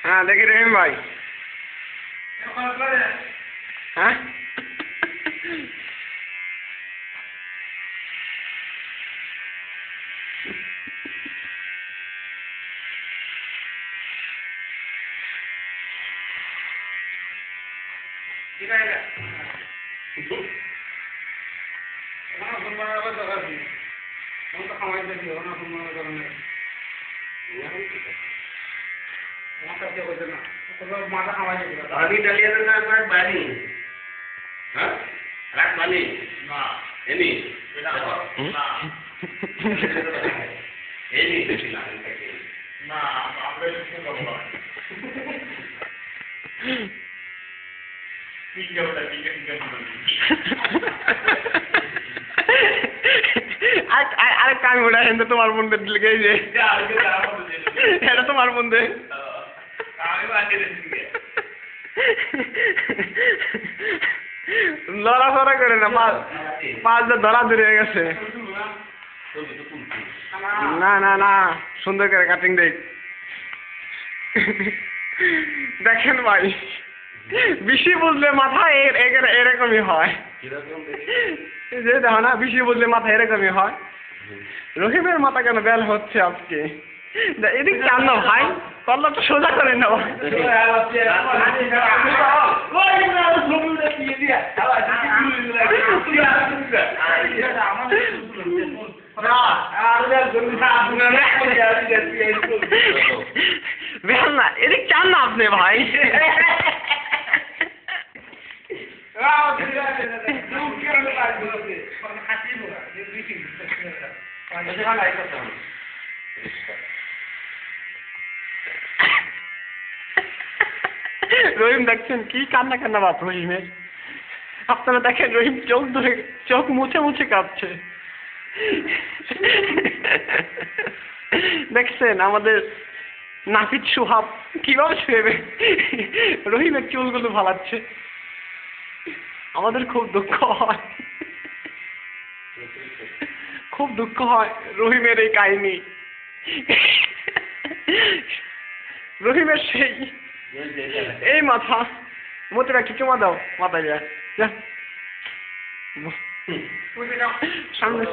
হ্যাঁ দেখি রহিম ভাই। হ্যাঁ पानी डालिए तो ना मैं पानी हाँ रात पानी ना ये नहीं ये नहीं ना आप लोग इसको करो ठीक है बोला ठीक আরে কামি ওটা এনে তোমার বন্ধু দিলকে এই যে এটা তোমার বন্ধু লড়াফড়া করে না পাঁচটা ধরা ধরে গেছে। না না না সুন্দর করে কাটিং দেখ। দেখেন ভাই বেশি বুঝলে মাথা এরকমই হয়। যে দেখো না বেশি বুঝলে মাথা এরকমই হয়। রহিমের মাথা কেন বেল হচ্ছে আজকে? এদিক চান না ভাই, কল্লাটা সোজা করে নাও। বেল না এদিক চান না আপনি ভাই। রহিম দেখছেন কি কান্না কান্না বাপ রহিমের। আপনারা দেখেন রহিম চোখ মুছে মুছে কাঁদছে। দেখছেন আমাদের নাফিদ সুহাব কিভাবে শুয়েবে রহিমের চুলগুলো ভালাচ্ছে। আমাদের খুব দুঃখ হয়, খুব দুঃখ হয় রহিমের এই কাহিনী। রহিমের সেই এই মাথা মতিরা কি চুমা দাও মাথায় যা সামনে।